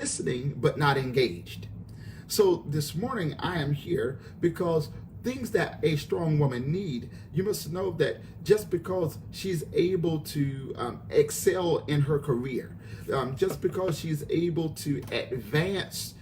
listening but not engaged. So this morning I am here because things that a strong woman need, you must know that just because she's able to excel in her career, just because she's able to advance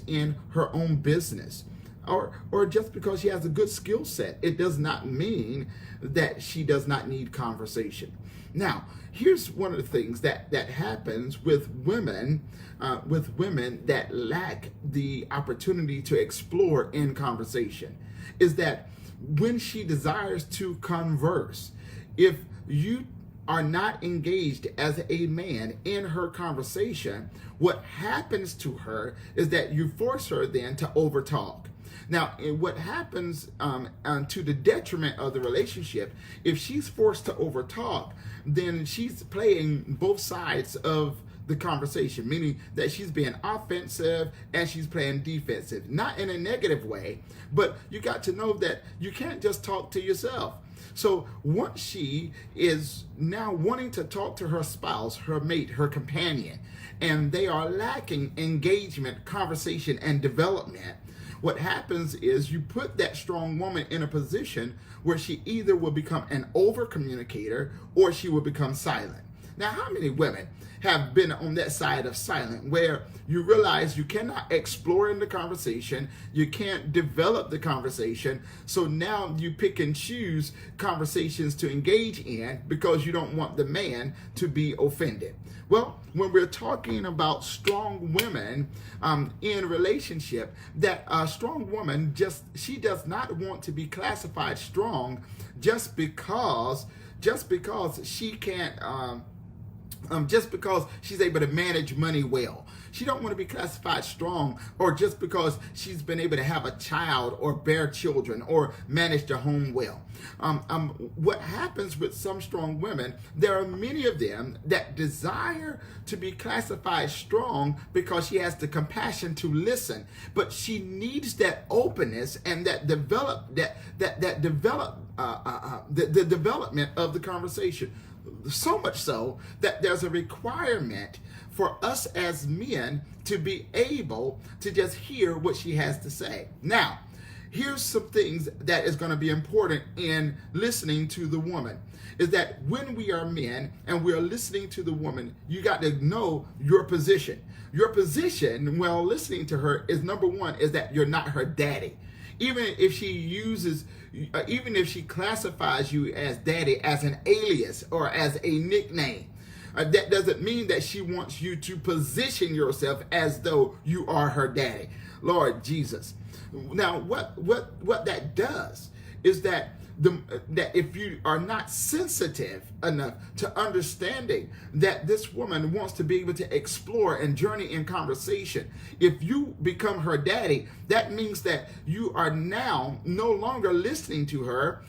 in her own business, or just because she has a good skill set, it does not mean that she does not need conversation. Now, here's one of the things that happens with women that lack the opportunity to explore in conversation, is that when she desires to converse, if you are not engaged as a man in her conversation, what happens to her is that you force her then to overtalk. Now, what happens to the detriment of the relationship, if she's forced to overtalk, then she's playing both sides of the conversation, meaning that she's being offensive and she's playing defensive. Not in a negative way, but you got to know that you can't just talk to yourself. So once she is now wanting to talk to her spouse, her mate, her companion, and they are lacking engagement, conversation, and development, what happens is you put that strong woman in a position where she either will become an over communicator or she will become silent. Now, how many women have been on that side of silent, where you realize you cannot explore in the conversation, you can't develop the conversation, so now you pick and choose conversations to engage in because you don't want the man to be offended? Well, when we're talking about strong women in relationship, that a strong woman she does not want to be classified strong just because she can't. Just because she's able to manage money well. She don't want to be classified strong, or just because she's been able to have a child or bear children or manage the home well. What happens with some strong women, there are many of them that desire to be classified strong because she has the compassion to listen, but she needs that openness and that the development of the conversation. So much so that there's a requirement for us as men to be able to just hear what she has to say. Now, here's some things that is going to be important in listening to the woman, is that when we are men and we are listening to the woman, you got to know your position. Your position while listening to her is, number one, is that you're not her daddy. Even if she classifies you as daddy as an alias or as a nickname, that doesn't mean that she wants you to position yourself as though you are her daddy. Lord Jesus. Now, what that does is that if you are not sensitive enough to understanding that this woman wants to be able to explore and journey in conversation, if you become her daddy, that means that you are now no longer listening to her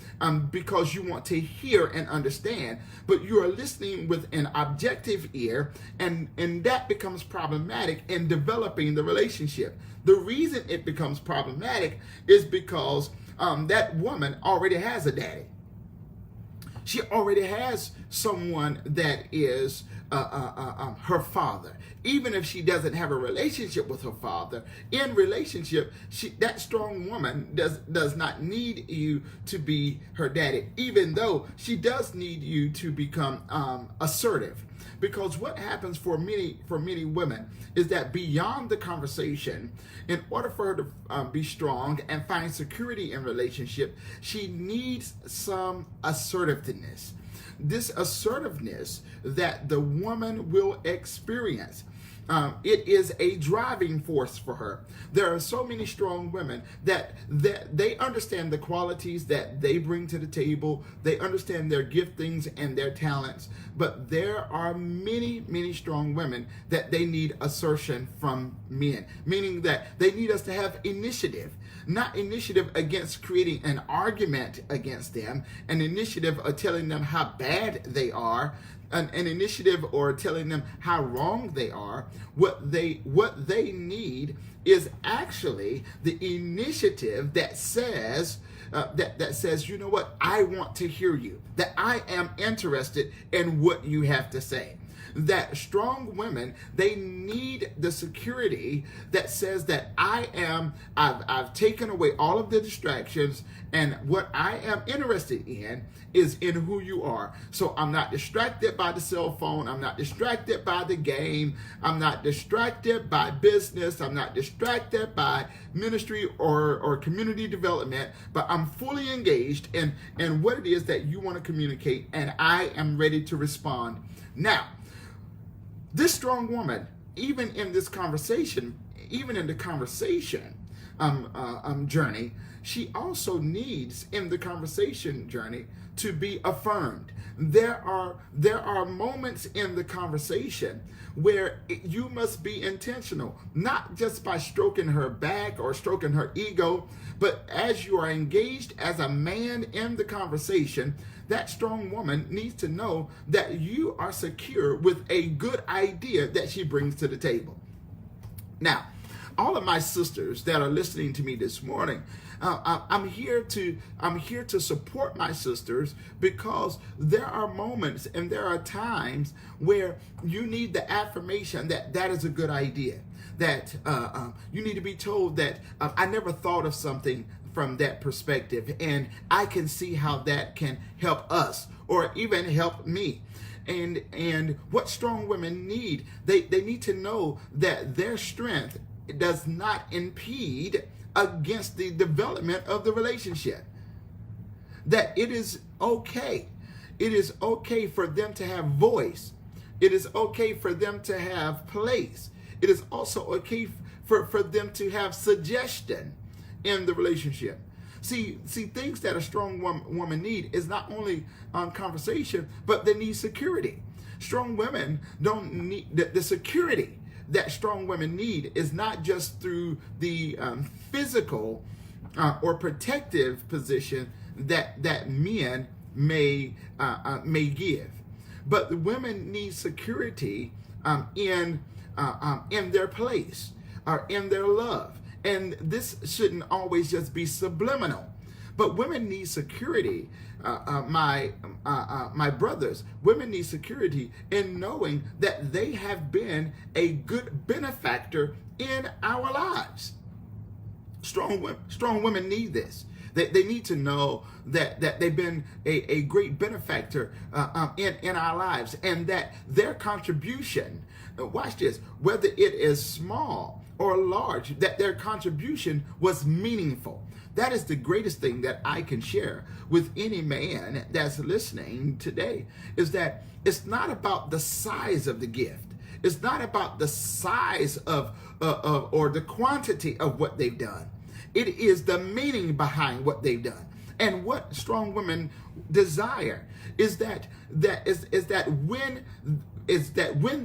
because you want to hear and understand, but you are listening with an objective ear, and that becomes problematic in developing the relationship. The reason it becomes problematic is because that woman already has a daddy. She already has someone that is her father. Even if she doesn't have a relationship with her father, in relationship, that strong woman does not need you to be her daddy, even though she does need you to become assertive. Because what happens for many women is that beyond the conversation, in order for her to be strong and find security in relationship, she needs some assertiveness. This assertiveness that the woman will experience, it is a driving force for her. There are so many strong women that they understand the qualities that they bring to the table. They understand their giftings and their talents. But there are many strong women that they need assertion from men, meaning that they need us to have initiative. Not initiative against creating an argument against them, an initiative of telling them how bad they are, an initiative or telling them how wrong they are. What they need is actually the initiative that says, that says, you know what, I want to hear you, that I am interested in what you have to say. that strong women, they need the security that says that I've taken away all of the distractions, and what I am interested in is in who you are. So I'm not distracted by the cell phone. I'm not distracted by the game. I'm not distracted by business. I'm not distracted by ministry or community development, but I'm fully engaged in what it is that you want to communicate, and I am ready to respond. Now, this strong woman, even in this conversation, even in the conversation journey, she also needs in the conversation journey to be affirmed. There are moments in the conversation where you must be intentional, not just by stroking her back or stroking her ego, but as you are engaged as a man in the conversation, that strong woman needs to know that you are secure with a good idea that she brings to the table. Now, all of my sisters that are listening to me this morning, I'm here to support my sisters, because there are moments and there are times where you need the affirmation that is a good idea, that you need to be told that I never thought of something from that perspective, and I can see how that can help us or even help me. And what strong women need, they need to know that their strength does not impede against the development of the relationship. That it is okay. It is okay for them to have voice. It is okay for them to have place. It is also okay for them to have suggestion in the relationship. See, things that a strong woman need is not only conversation, but they need security. Strong women don't need the security that strong women need is not just through the physical or protective position that men may give, but the women need security in their place or in their love. And this shouldn't always just be subliminal, but women need security. My brothers, women need security in knowing that they have been a good benefactor in our lives. Strong women need this. They need to know that they've been a great benefactor in our lives, and that their contribution, watch this, whether it is small or large, that their contribution was meaningful. That is the greatest thing that I can share with any man that's listening today, is that it's not about the size of the gift. It's not about the size of or the quantity of what they've done. It is the meaning behind what they've done. And what strong women desire is that when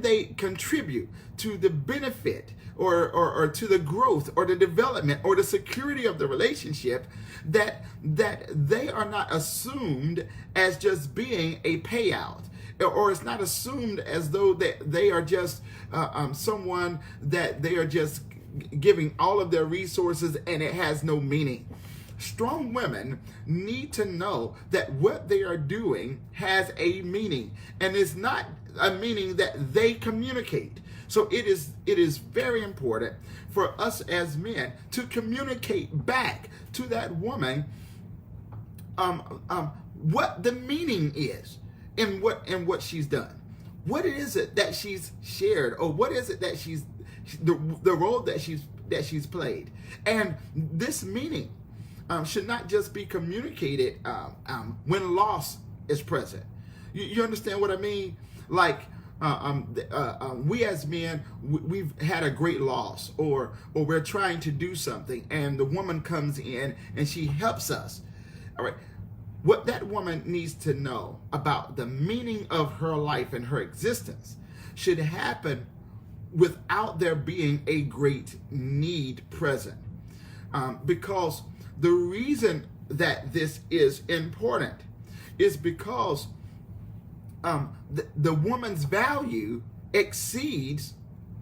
they contribute to the benefit or to the growth or the development or the security of the relationship, that they are not assumed as just being a payout, or it's not assumed as though they are just someone that they are just giving all of their resources and it has no meaning. Strong women need to know that what they are doing has a meaning, and it's not a meaning that they communicate. So it is very important for us as men to communicate back to that woman what the meaning is in what she's done. What is it that she's shared, or what is it that she's the role that she's played? And this meaning should not just be communicated when loss is present. You understand what I mean? Like we as men, we've had a great loss, or we're trying to do something, and the woman comes in and she helps us. All right. What that woman needs to know about the meaning of her life and her existence should happen without there being a great need present. Because the reason that this is important is because the woman's value exceeds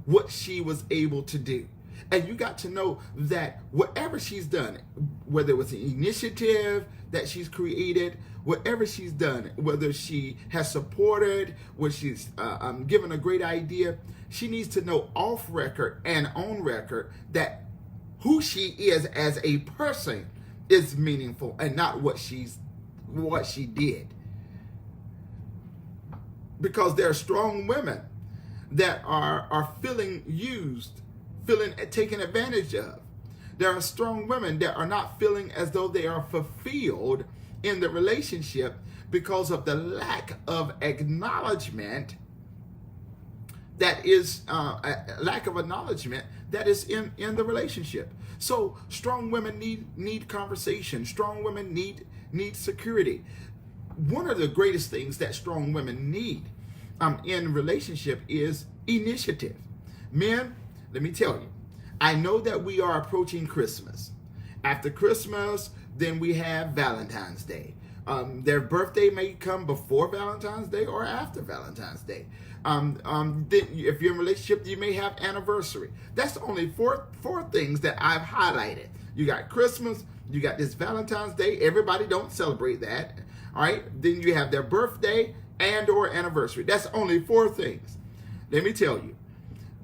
what she was able to do. And you got to know that whatever she's done, whether it was an initiative that she's created, whatever she's done, whether she has supported, whether she's given a great idea, she needs to know off record and on record that who she is as a person is meaningful and not what she did. Because there are strong women that are feeling used, feeling taken advantage of. There are strong women that are not feeling as though they are fulfilled in the relationship because of the lack of acknowledgement that is in the relationship. So strong women need conversation. Strong women need security. One of the greatest things that strong women need in relationship is initiative. Men, let me tell you, I know that we are approaching Christmas. After Christmas, then we have Valentine's Day. Their birthday may come before Valentine's Day or after Valentine's Day. Then if you're in a relationship, you may have anniversary. That's only four things that I've highlighted. You got Christmas, you got this Valentine's Day. Everybody don't celebrate that. All right. Then you have their birthday and or anniversary. That's only 4 things. Let me tell you,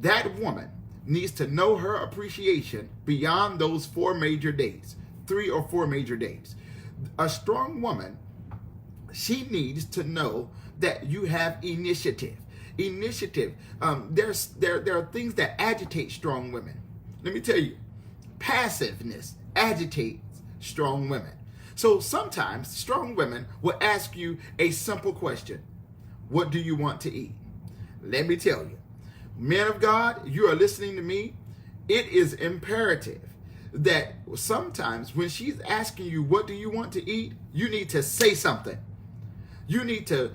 that woman needs to know her appreciation beyond those 4 major days, 3 or 4 major days. A strong woman, she needs to know that you have initiative. There are things that agitate strong women. Let me tell you, passiveness agitates strong women. So sometimes strong women will ask you a simple question. What do you want to eat? Let me tell you, men of God, you are listening to me. It is imperative that sometimes when she's asking you, what do you want to eat? You need to say something. You need to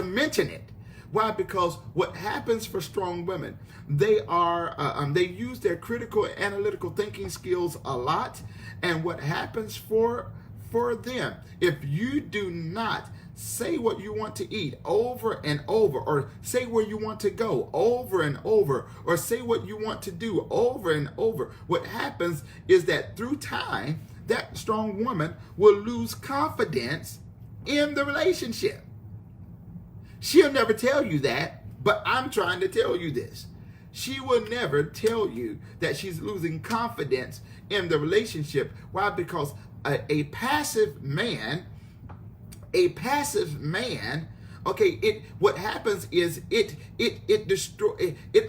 mention it. Why? Because what happens for strong women, they use their critical and analytical thinking skills a lot. And what happens for them, if you do not say what you want to eat over and over, or say where you want to go over and over, or say what you want to do over and over, what happens is that through time, that strong woman will lose confidence in the relationship. She'll never tell you that, but I'm trying to tell you this. She will never tell you that she's losing confidence in the relationship. Why? Because a passive man, okay, what happens is it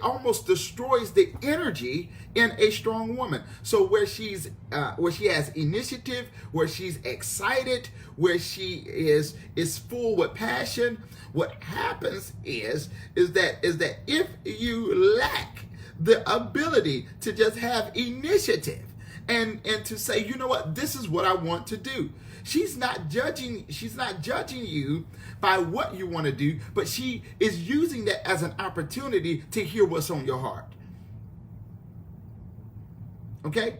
almost destroys the energy in a strong woman. So where she has initiative, where she's excited, where she is full with passion, what happens is that if you lack the ability to just have initiative and to say, you know what, this is what I want to do. She's not judging you by what you want to do, but she is using that as an opportunity to hear what's on your heart. Okay?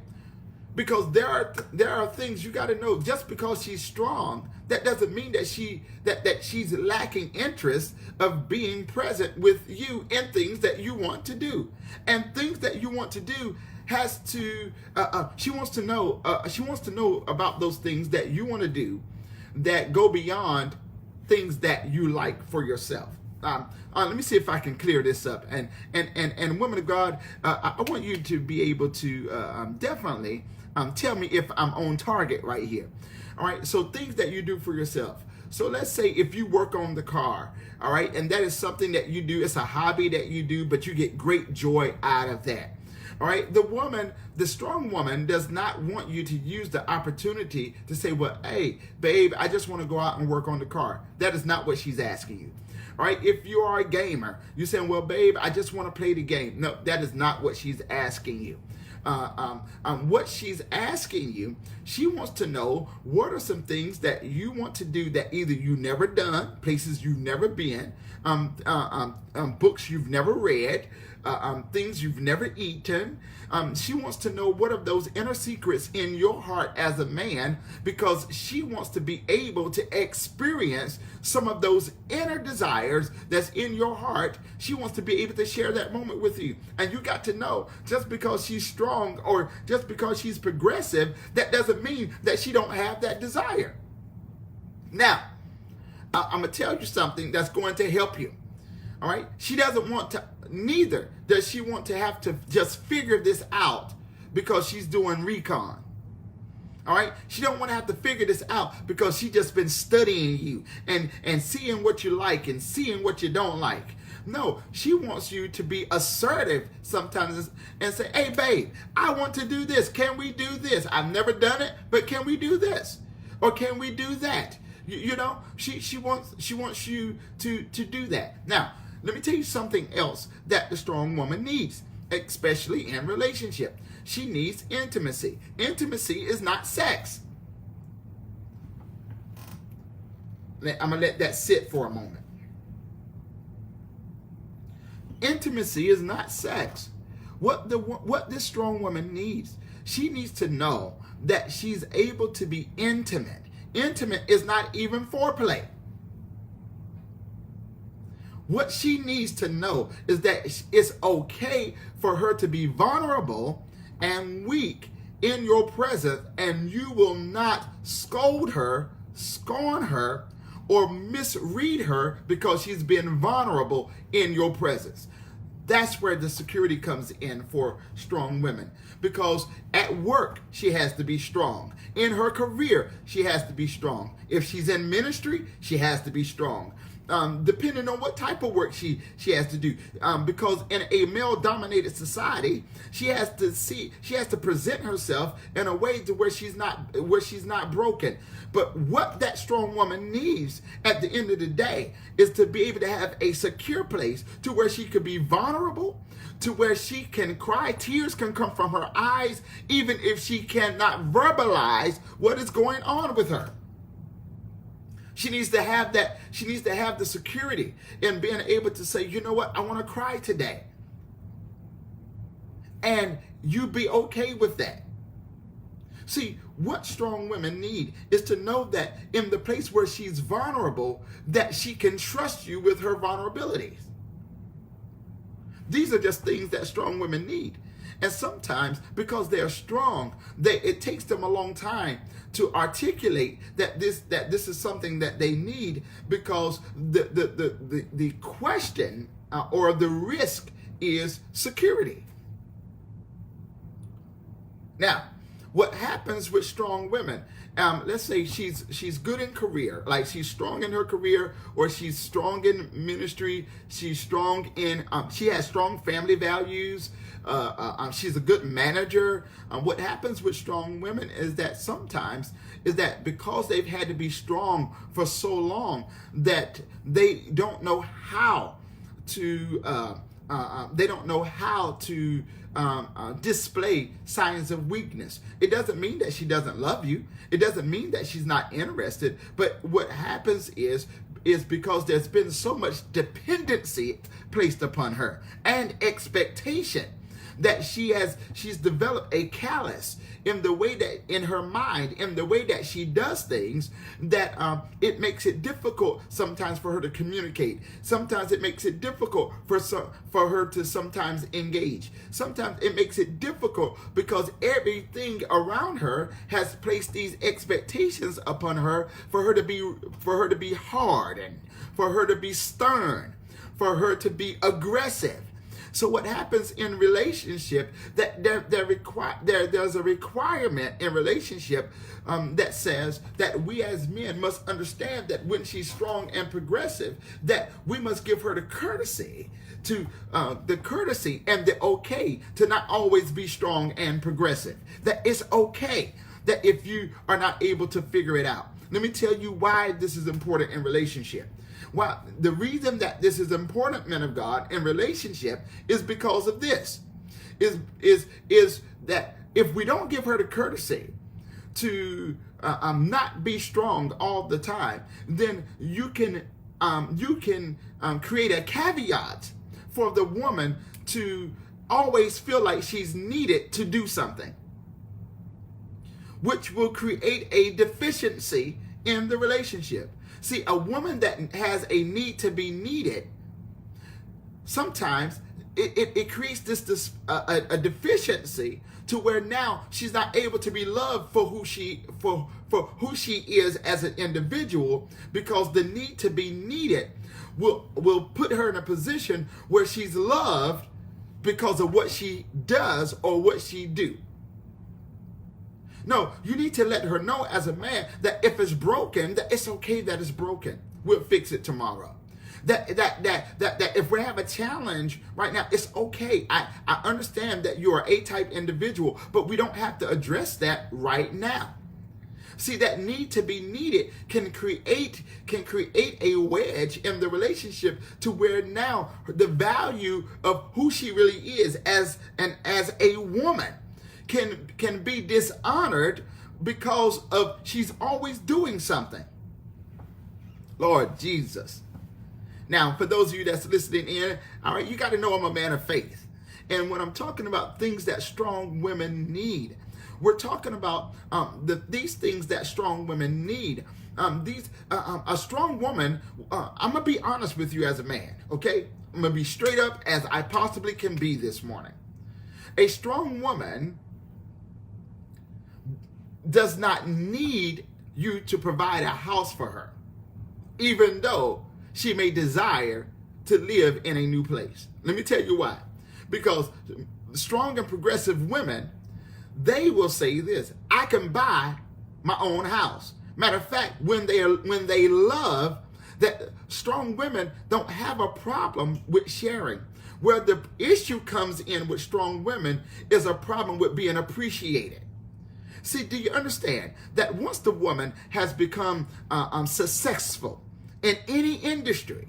Because there are things you got to know. Just because she's strong, that doesn't mean that she's lacking interest of being present with you in things that you want to do. And things that you want to do she wants to know about those things that you want to do that go beyond things that you like for yourself. Let me see if I can clear this up. And women of God, I want you to be able to definitely tell me if I'm on target right here. All right. So things that you do for yourself. So let's say if you work on the car, all right, and that is something that you do. It's a hobby that you do, but you get great joy out of that. All right. The strong woman does not want you to use the opportunity to say, well, hey, babe, I just want to go out and work on the car. That is not what she's asking you. All right. If you are a gamer, you're saying, well, babe, I just want to play the game. No, that is not what she's asking you. What she's asking you, she wants to know what are some things that you want to do that either you never done, places you've never been, books you've never read, things you've never eaten. She wants to know what are those inner secrets in your heart as a man, because she wants to be able to experience some of those inner desires that's in your heart. She wants to be able to share that moment with you. And you got to know, just because she's strong or just because she's progressive, that doesn't mean that she don't have that desire. Now, I'm going to tell you something that's going to help you. All right? She doesn't want to, neither does she want to have to just figure this out because she's doing recon. All right? She don't want to have to figure this out because she just been studying you and seeing what you like and seeing what you don't like. No, she wants you to be assertive sometimes and say, hey, babe, I want to do this. Can we do this? I've never done it, but can we do this? Or can we do that? You know, she wants you to do that. Now, let me tell you something else that the strong woman needs, especially in relationship. She needs intimacy. Intimacy is not sex. I'm going to let that sit for a moment. Intimacy is not sex. What this strong woman needs, she needs to know that she's able to be intimate. Intimate is not even foreplay. What she needs to know is that it's okay for her to be vulnerable and weak in your presence, and you will not scold her, scorn her, or misread her because she's been vulnerable in your presence. That's where the security comes in for strong women. Because at work, she has to be strong. In her career, she has to be strong. If she's in ministry, she has to be strong. Depending on what type of work she has to do. Because in a male-dominated society, she has to present herself in a way to where she's not broken. But what that strong woman needs at the end of the day is to be able to have a secure place to where she could be vulnerable, to where she can cry. Tears can come from her eyes, even if she cannot verbalize what is going on with her. She needs to have that. She needs to have the security in being able to say, you know what, I want to cry today. And you be okay with that. See, what strong women need is to know that in the place where she's vulnerable, that she can trust you with her vulnerabilities. These are just things that strong women need. And sometimes, because they're strong, it takes them a long time to articulate that this is something that they need, because the question or the risk is security. Now, what happens with strong women? Let's say she's good in career, like she's strong in her career, or she's strong in ministry. She's strong in, she has strong family values. She's a good manager. What happens with strong women is that sometimes because they've had to be strong for so long that they don't know how to display signs of weakness. It doesn't mean that she doesn't love you. It doesn't mean that she's not interested. But what happens is because there's been so much dependency placed upon her and expectation that she's developed a callous in the way that, in her mind, in the way that she does things, that it makes it difficult sometimes for her to communicate. Sometimes it makes it difficult for her to sometimes engage. Sometimes it makes it difficult because everything around her has placed these expectations upon her for her to be hard, and for her to be stern, for her to be aggressive. So what happens in relationship, that there's a requirement in relationship that says that we as men must understand that when she's strong and progressive, that we must give her the courtesy and the okay to not always be strong and progressive. That it's okay that if you are not able to figure it out. Let me tell you why this is important in relationship. Well, the reason that this is important, men of God, in relationship is because of this. Is that if we don't give her the courtesy to not be strong all the time, then you can you can create a caveat for the woman to always feel like she's needed to do something, which will create a deficiency in the relationship. See, a woman that has a need to be needed, sometimes it creates this a deficiency to where now she's not able to be loved for who she is as an individual, because the need to be needed will put her in a position where she's loved because of what she does or what she do. No, you need to let her know as a man that if it's broken, that it's okay that it's broken. We'll fix it tomorrow. That if we have a challenge right now, it's okay. I understand that you're an A-type individual, but we don't have to address that right now. See, that need to be needed can create a wedge in the relationship to where now the value of who she really is as a woman can be dishonored because of she's always doing something. Lord Jesus. Now, for those of you that's listening in, all right, you got to know I'm a man of faith. And when I'm talking about things that strong women need, we're talking about these things that strong women need. A strong woman, I'm going to be honest with you as a man, okay? I'm going to be straight up as I possibly can be this morning. A strong woman does not need you to provide a house for her, even though she may desire to live in a new place. Let me tell you why. Because strong and progressive women, they will say this: I can buy my own house. Matter of fact, when they love, that strong women don't have a problem with sharing. Where the issue comes in with strong women is a problem with being appreciated. See, do you understand that once the woman has become successful in any industry,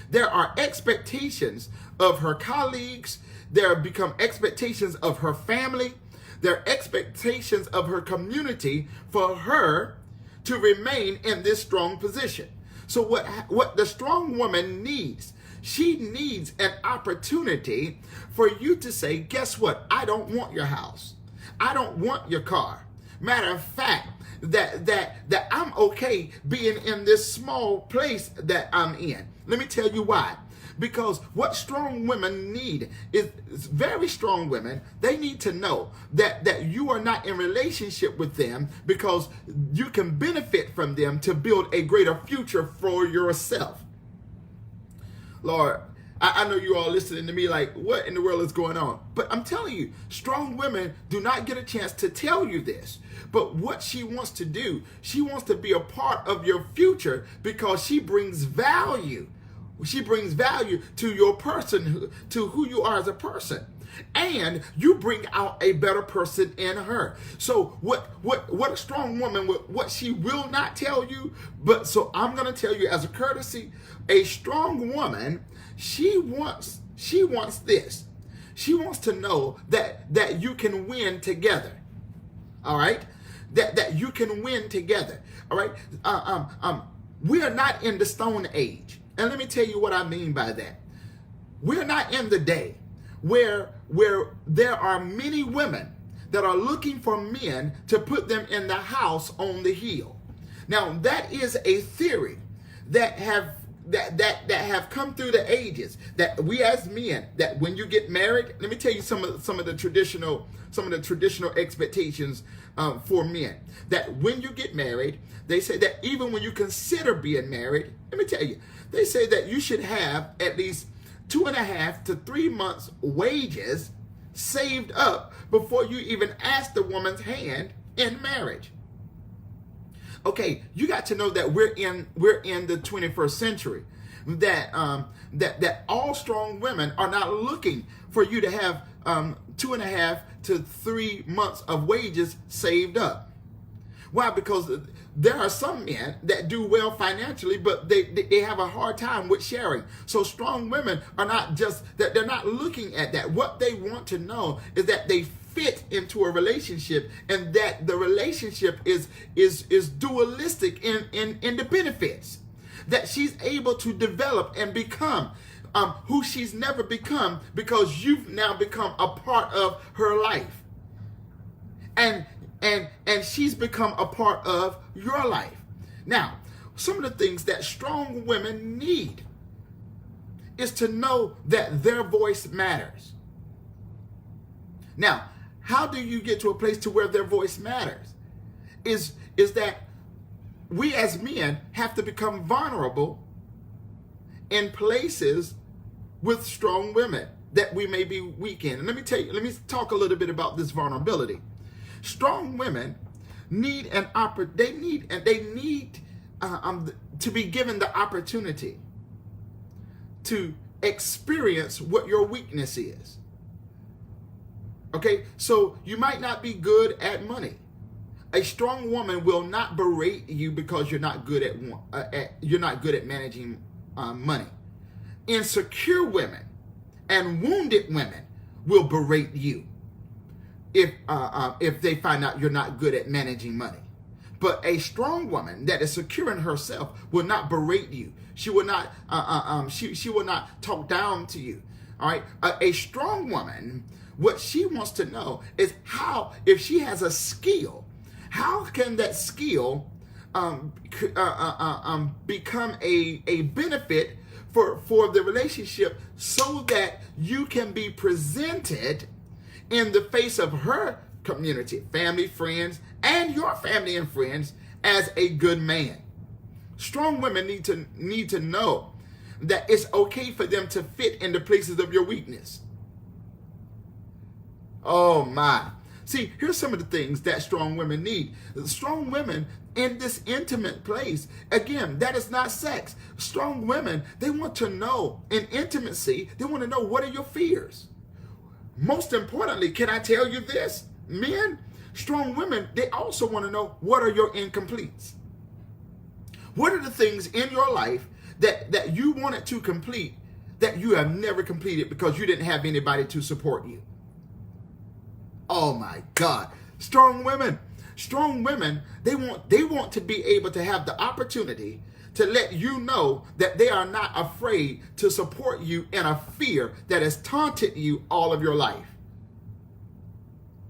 there are expectations of her colleagues, there become expectations of her family, there are expectations of her community for her to remain in this strong position. So what the strong woman needs, she needs an opportunity for you to say, guess what? I don't want your house. I don't want your car. Matter of fact, that I'm okay being in this small place that I'm in. Let me tell you why. Because what strong women need is very strong women. They need to know that you are not in relationship with them because you can benefit from them to build a greater future for yourself. Lord, I know you all listening to me like, what in the world is going on? But I'm telling you, strong women do not get a chance to tell you this. But what she wants to do, she wants to be a part of your future because she brings value. She brings value to your person, to who you are as a person. And you bring out a better person in her. So what a strong woman, what she will not tell you, but so I'm going to tell you as a courtesy, a strong woman, she wants this. She wants to know that you can win together. All right? That you can win together. All right? We are not in the Stone Age. And let me tell you what I mean by that. We're not in the day where there are many women that are looking for men to put them in the house on the hill. Now, that is a theory that have come through the ages, that we as men, that when you get married, let me tell you some of the traditional expectations for men. That when you get married, they say that even when you consider being married, let me tell you, they say that you should have at least 2.5 to 3 months wages saved up before you even ask the woman's hand in marriage. Okay, you got to know that we're in the 21st century. That all strong women are not looking for you to have 2.5 to 3 months of wages saved up. Why? Because there are some men that do well financially, but they have a hard time with sharing. So strong women are not just that, they're not looking at that. What they want to know is that they fit into a relationship and that the relationship is dualistic in the benefits. that she's able to develop and become who she's never become, because you've now become a part of her life. And she's become a part of your life. Now, some of the things that strong women need is to know that their voice matters. Now, how do you get to a place to where their voice matters? Is that we as men have to become vulnerable in places with strong women that we may be weak in. And let me talk a little bit about this vulnerability. Strong women need they need to be given the opportunity to experience what your weakness is. Okay, so you might not be good at money. A strong woman will not berate you because you're not good at managing money. Insecure women and wounded women will berate you if they find out you're not good at managing money. But a strong woman that is secure in herself will not berate you. She will not she will not talk down to you. All right, a strong woman, what she wants to know is how, if she has a skill, how can that skill become a benefit for the relationship, so that you can be presented in the face of her community, family, friends, and your family and friends as a good man. Strong women need to know that it's okay for them to fit in the places of your weakness. Oh my. See, here's some of the things that strong women need. Strong women in this intimate place, again, that is not sex. Strong women, they want to know in intimacy, they want to know, what are your fears? Most importantly, can I tell you this? Men, strong women, they also want to know, what are your incompletes? What are the things in your life that you wanted to complete that you have never completed because you didn't have anybody to support you? Oh my God. Strong women, they want to be able to have the opportunity to let you know that they are not afraid to support you in a fear that has taunted you all of your life.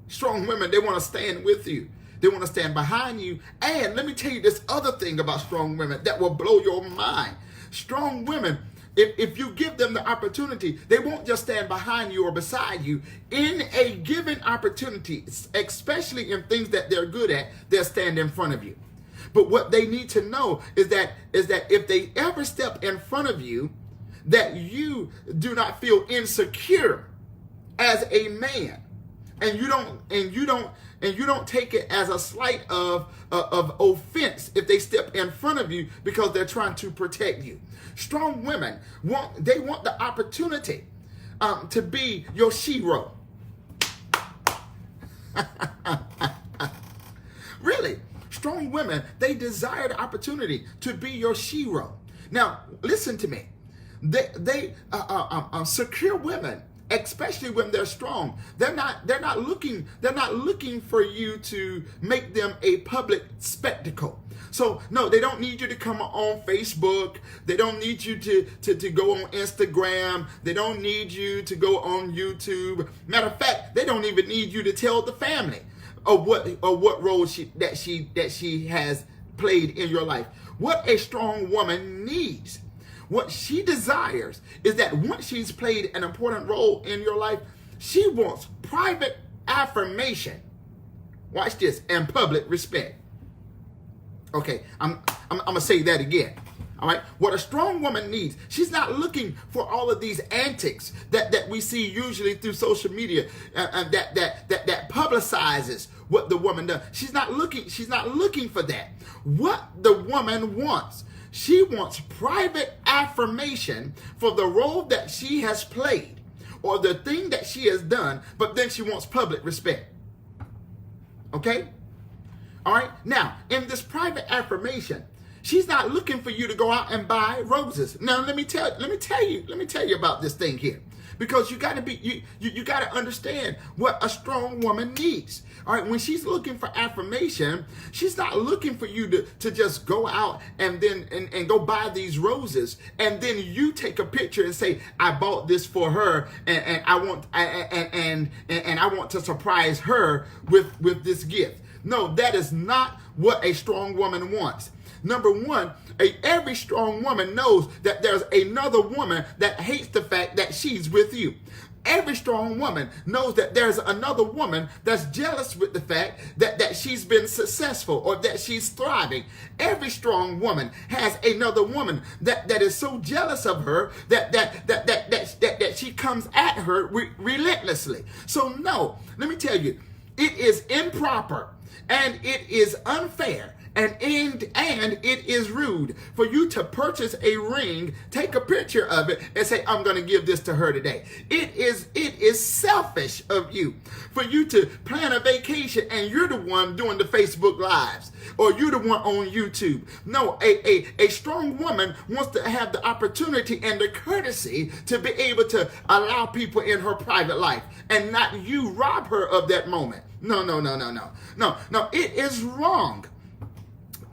Strong women, they want to stand with you. They want to stand behind you. And let me tell you this other thing about strong women that will blow your mind. Strong women, if you give them the opportunity, they won't just stand behind you or beside you. In a given opportunity, especially in things that they're good at, they'll stand in front of you. But what they need to know is that if they ever step in front of you, that you do not feel insecure as a man, and you don't take it as a slight of offense if they step in front of you because they're trying to protect you. Strong women want the opportunity to be your shero. Really, strong women, they desire the opportunity to be your shero. Now, listen to me. Secure women, especially when they're strong, they're not looking for you to make them a public spectacle. So no, they don't need you to come on Facebook. They don't need you to go on Instagram. They don't need you to go on YouTube. Matter of fact, they don't even need you to tell the family of what role she has played in your life. What a strong woman needs, what she desires, is that once she's played an important role in your life, she wants private affirmation. Watch this, and public respect. Okay, I'm gonna say that again. All right, what a strong woman needs, she's not looking for all of these antics that we see usually through social media that publicizes what the woman does. She's not looking for that. What the woman wants, she wants private affirmation for the role that she has played or the thing that she has done, but then she wants public respect. Okay? All right? Now, in this private affirmation, she's not looking for you to go out and buy roses. Now, let me tell you about this thing here. Because you got to be you got to understand what a strong woman needs. All right, when she's looking for affirmation, she's not looking for you to just go out and then and go buy these roses, and then you take a picture and say, I bought this for her, and I want to surprise her with this gift. No, that is not what a strong woman wants. Number one, every strong woman knows that there's another woman that hates the fact that she's with you. Every strong woman knows that there's another woman that's jealous with the fact that she's been successful or that she's thriving. Every strong woman has another woman that is so jealous of her that she comes at her relentlessly. So no, let me tell you, it is improper and it is unfair. And it is rude for you to purchase a ring, take a picture of it, and say, I'm going to give this to her today. It is selfish of you for you to plan a vacation and you're the one doing the Facebook Lives, or you're the one on YouTube. No, a strong woman wants to have the opportunity and the courtesy to be able to allow people in her private life and not you rob her of that moment. No. It is wrong.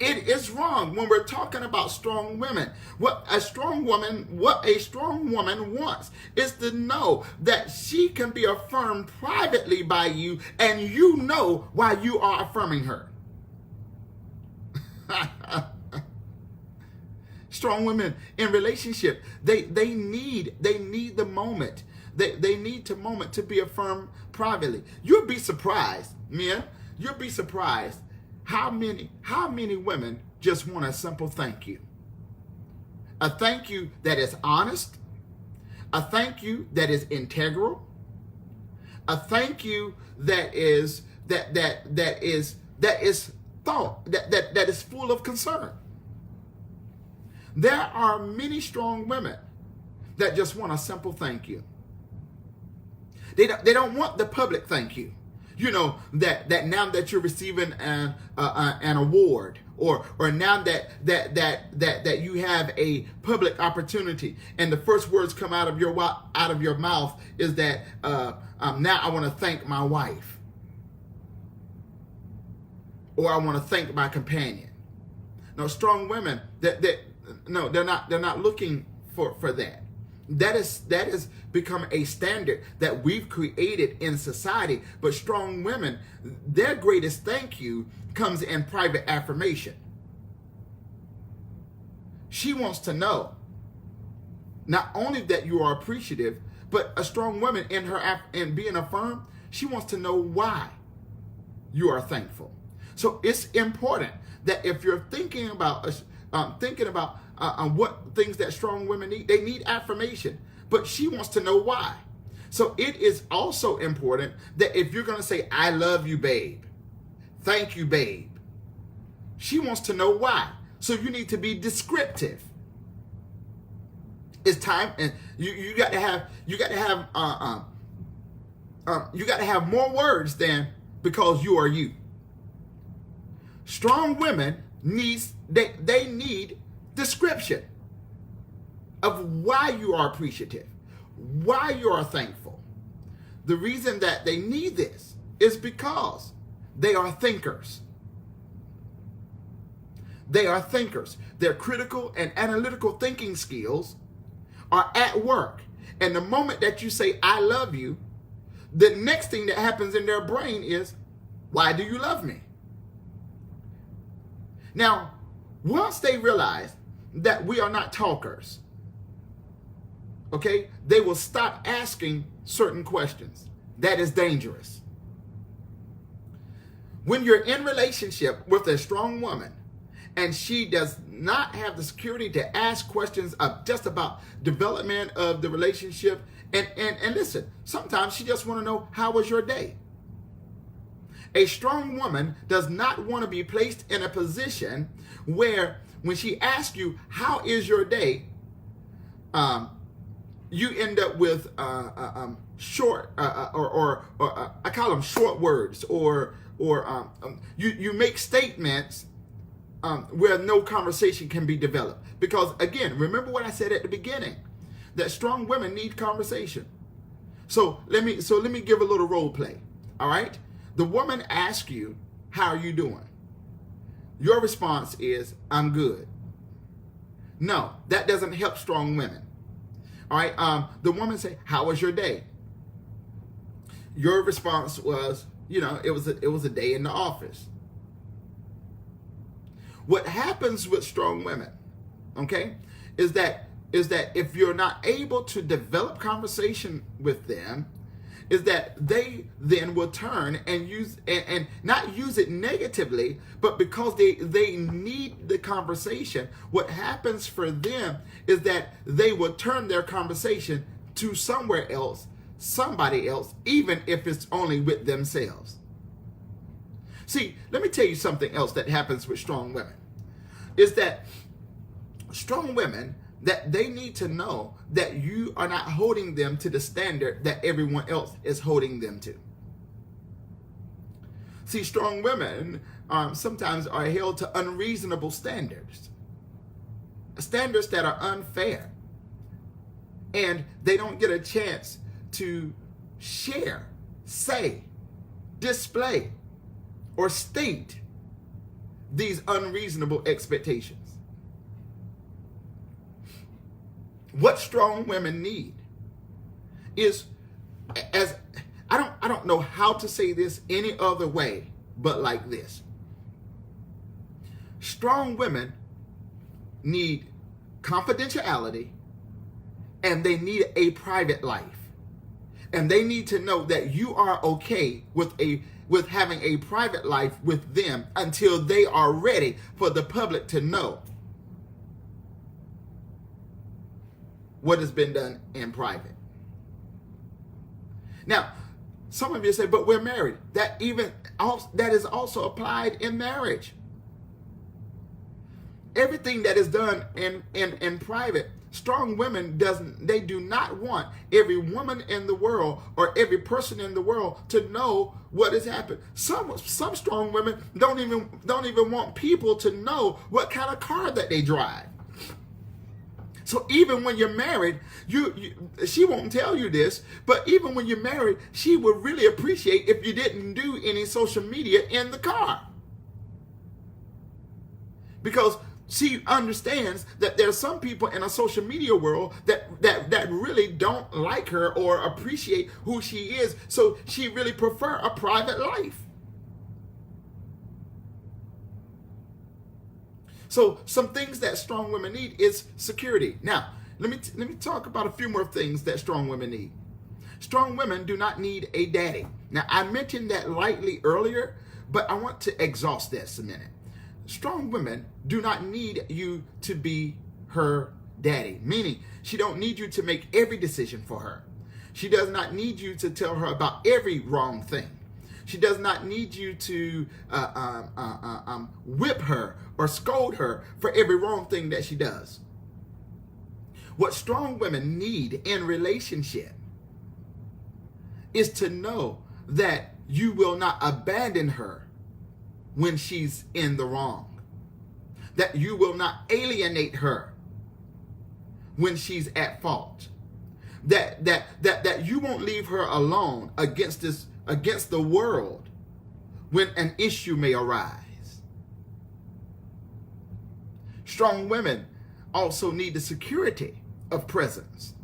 It is wrong when we're talking about strong women. What a strong woman wants is to know that she can be affirmed privately by you, and you know why you are affirming her. Strong women in relationship, they need the moment. They need the moment to be affirmed privately. You'll be surprised, Mia. You'll be surprised how many women just want a simple thank you. A thank you that is honest, a thank you that is integral, a thank you that is thought, that is full of concern. There are many strong women that just want a simple thank you. They don't want the public thank you. You know, that now that you're receiving an award, or now that you have a public opportunity, and the first words come out of your mouth is that now I want to thank my wife, or I want to thank my companion. No, strong women they're not looking for that. That has become a standard that we've created in society. But strong women, their greatest thank you comes in private affirmation. She wants to know not only that you are appreciative, but a strong woman in being affirmed, she wants to know why you are thankful. So it's important that if you're thinking about what things that strong women need, they need affirmation, but she wants to know why. So it is also important that if you're going to say, I love you, babe, thank you, babe, she wants to know why. So you need to be descriptive. It's time, and you got to have more words than because you are you. Strong women need description of why you are appreciative, why you are thankful. The reason that they need this is because they are thinkers. They are thinkers. Their critical and analytical thinking skills are at work. And the moment that you say, I love you, the next thing that happens in their brain is, why do you love me? Now, once they realize that we are not talkers, okay, they will stop asking certain questions. That is dangerous. When you're in relationship with a strong woman and she does not have the security to ask questions of just about development of the relationship, and listen, sometimes she just want to know, how was your day? A strong woman does not want to be placed in a position where when she asks you, how is your day? You end up with short, or I call them short words, or you make statements where no conversation can be developed. Because again, remember what I said at the beginning, that strong women need conversation. So let me give a little role play. All right? The woman asks you, "How are you doing?" Your response is, "I'm good." No, that doesn't help strong women. All right? The woman say, "How was your day?" Your response was, it was a day in the office. What happens with strong women, okay, is that if you're not able to develop conversation with them, is that they then will turn and use and not use it negatively, but because they need the conversation, what happens for them is that they will turn their conversation to somewhere else, somebody else, even if it's only with themselves. See, let me tell you something else that happens with strong women, is that strong women, that they need to know that you are not holding them to the standard that everyone else is holding them to. See, strong women sometimes are held to unreasonable standards that are unfair, and they don't get a chance to share, say, display, or state these unreasonable expectations. What strong women need is, as I don't know how to say this any other way but like this. Strong women need confidentiality, and they need a private life. And they need to know that you are okay with having a private life with them until they are ready for the public to know what has been done in private. Now, some of you say, "But we're married." That is also applied in marriage. Everything that is done in private, strong women do not want every woman in the world or every person in the world to know what has happened. Some strong women don't even want people to know what kind of car that they drive. So even when you're married, she won't tell you this, but even when you're married, she would really appreciate if you didn't do any social media in the car. Because she understands that there are some people in a social media world that really don't like her or appreciate who she is, so she really prefer a private life. So some things that strong women need is security. Now, let me talk about a few more things that strong women need. Strong women do not need a daddy. Now, I mentioned that lightly earlier, but I want to exhaust this a minute. Strong women do not need you to be her daddy, meaning she don't need you to make every decision for her. She does not need you to tell her about every wrong thing. She does not need you to whip her or scold her for every wrong thing that she does. What strong women need in relationship is to know that you will not abandon her when she's in the wrong, that you will not alienate her when she's at fault, that you won't leave her alone against the world when an issue may arise. Strong women also need the security of presence.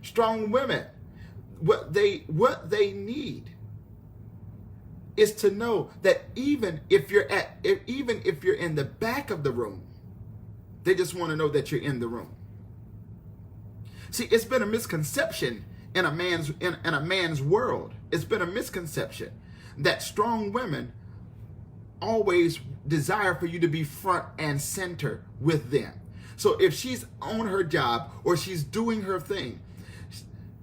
Strong women, what they need is to know that even if you're in the back of the room, they just want to know that you're in the room. See, it's been a misconception in a man's world. It's been a misconception that strong women always desire for you to be front and center with them. So if she's on her job or she's doing her thing,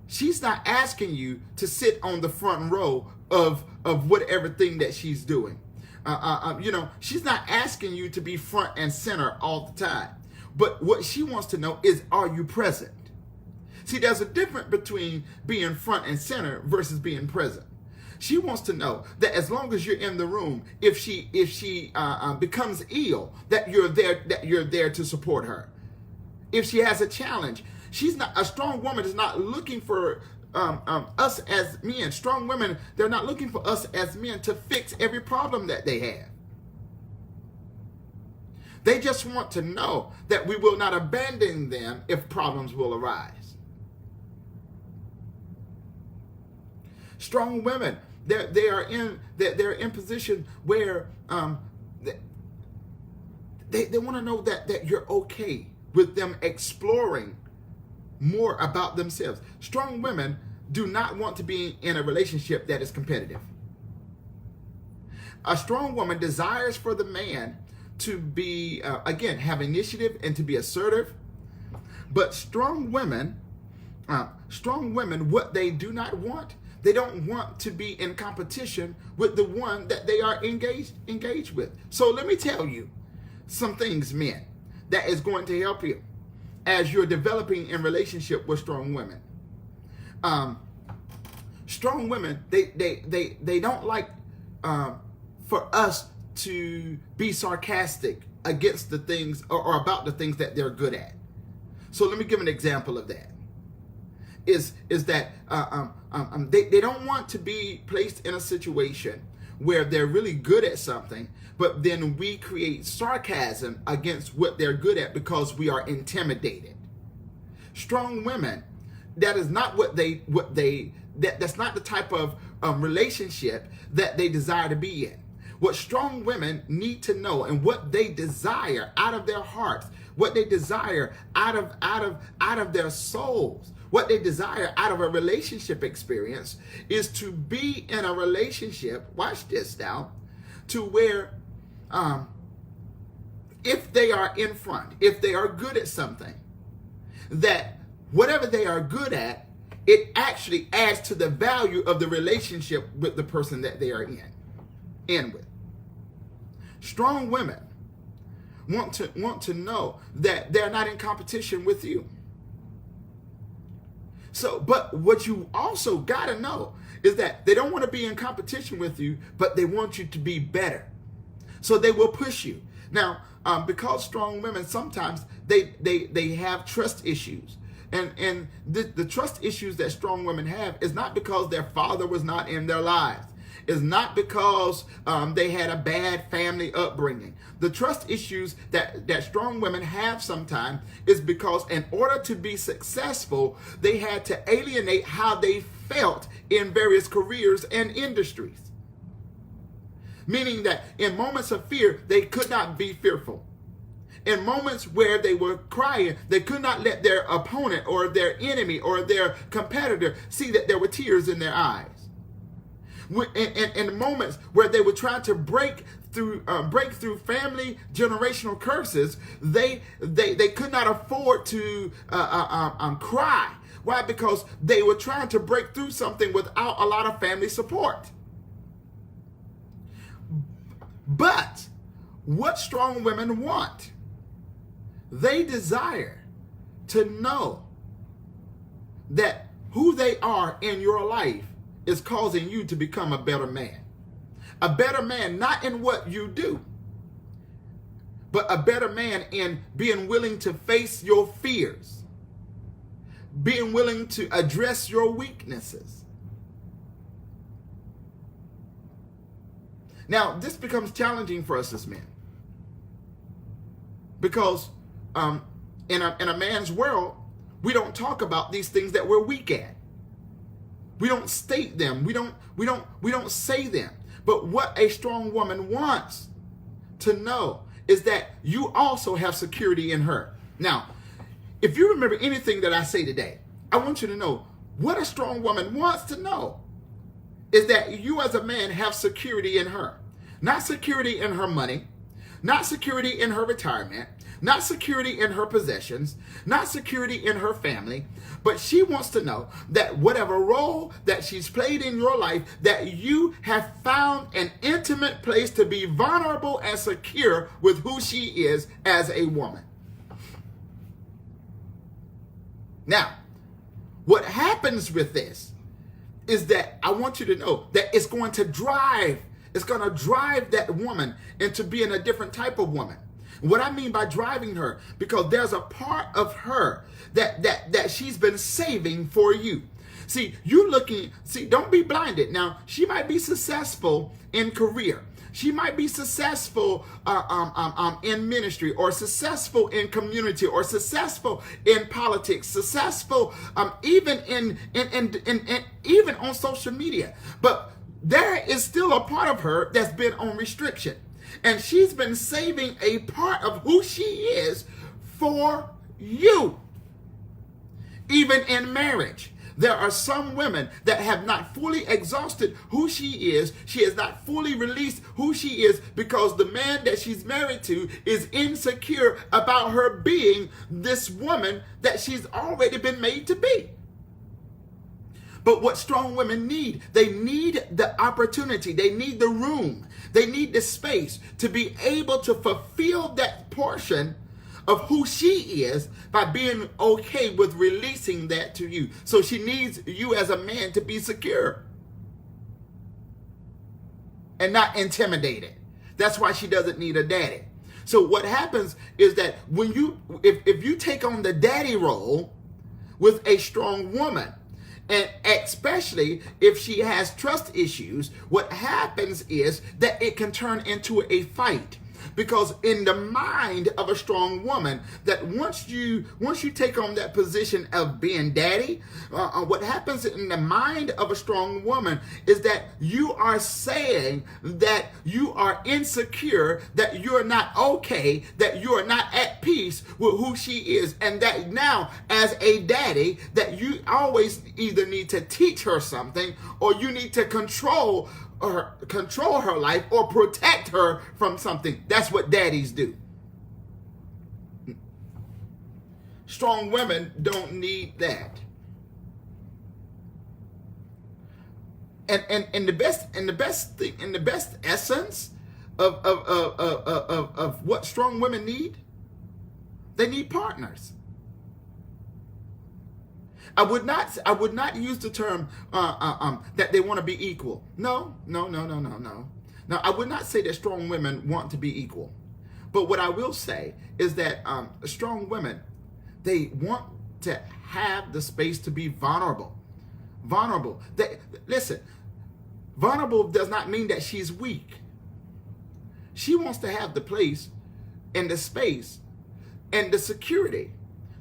she's not asking you to sit on the front row of whatever thing that she's doing. She's not asking you to be front and center all the time. But what she wants to know is, are you present? See, there's a difference between being front and center versus being present. She wants to know that as long as you're in the room, if she becomes ill, that you're there to support her. If she has a challenge, A strong woman is not looking for us as men. Strong women, they're not looking for us as men to fix every problem that they have. They just want to know that we will not abandon them if problems will arise. Strong women, they're in position where they want to know that you're okay with them exploring more about themselves. Strong women do not want to be in a relationship that is competitive. A strong woman desires for the man to be, again, have initiative and to be assertive. But strong women, what they do not want, they don't want to be in competition with the one that they are engaged with. So let me tell you some things, men, that is going to help you as you're developing in relationship with strong women. Strong women, they don't like for us to be sarcastic against the things or about the things that they're good at. So let me give an example of that. Is that they don't want to be placed in a situation where they're really good at something, but then we create sarcasm against what they're good at because we are intimidated. Strong women, that is not that's not the type of relationship that they desire to be in. What strong women need to know and what they desire out of their hearts, what they desire out of their souls, what they desire out of a relationship experience is to be in a relationship, watch this now, to where if they are in front, if they are good at something, that whatever they are good at, it actually adds to the value of the relationship with the person that they are in with. Strong women want to know that they're not in competition with you. So, but what you also got to know is that they don't want to be in competition with you, but they want you to be better. So they will push you. Now, because strong women, sometimes they have trust issues. And the trust issues that strong women have is not because their father was not in their lives. It's not because they had a bad family upbringing. The trust issues that strong women have sometimes is because in order to be successful, they had to alienate how they felt in various careers and industries. Meaning that in moments of fear, they could not be fearful. In moments where they were crying, they could not let their opponent or their enemy or their competitor see that there were tears in their eyes. In moments where they were trying to break through family generational curses, they could not afford to cry. Why? Because they were trying to break through something without a lot of family support. But what strong women want, they desire to know that who they are in your life is causing you to become a better man. A better man, not in what you do, but a better man in being willing to face your fears, being willing to address your weaknesses. Now, this becomes challenging for us as men because in a man's world, we don't talk about these things that we're weak at. We don't state them. We don't say them. But what a strong woman wants to know is that you also have security in her. Now, if you remember anything that I say today, I want you to know what a strong woman wants to know is that you as a man have security in her. Not security in her money, not security in her retirement, not security in her possessions, not security in her family, but she wants to know that whatever role that she's played in your life, that you have found an intimate place to be vulnerable and secure with who she is as a woman. Now, what happens with this is that I want you to know that it's going to drive that woman into being a different type of woman. What I mean by driving her, because there's a part of her that she's been saving for you. See, don't be blinded. Now, she might be successful in career. She might be successful in ministry, or successful in community, or successful in politics, successful even in even on social media. But there is still a part of her that's been on restriction. And she's been saving a part of who she is for you. Even in marriage, there are some women that have not fully exhausted who she is. She has not fully released who she is because the man that she's married to is insecure about her being this woman that she's already been made to be. But what strong women need, they need the opportunity, they need the room, they need the space to be able to fulfill that portion of who she is by being okay with releasing that to you. So she needs you as a man to be secure and not intimidated. That's why she doesn't need a daddy. So what happens is that when if you take on the daddy role with a strong woman, and especially if she has trust issues, what happens is that it can turn into a fight. Because in the mind of a strong woman, that once you take on that position of being daddy, what happens in the mind of a strong woman is that you are saying that you are insecure, that you're not okay, that you are not at peace with who she is, and that now as a daddy that you always either need to teach her something or you need to control her life or protect her from something. That's what daddies do. Strong women don't need that. And the best essence of what strong women need, they need partners. I would not use the term that they want to be equal. No. Now, I would not say that strong women want to be equal. But what I will say is that strong women, they want to have the space to be vulnerable. Listen, vulnerable does not mean that she's weak. She wants to have the place and the space and the security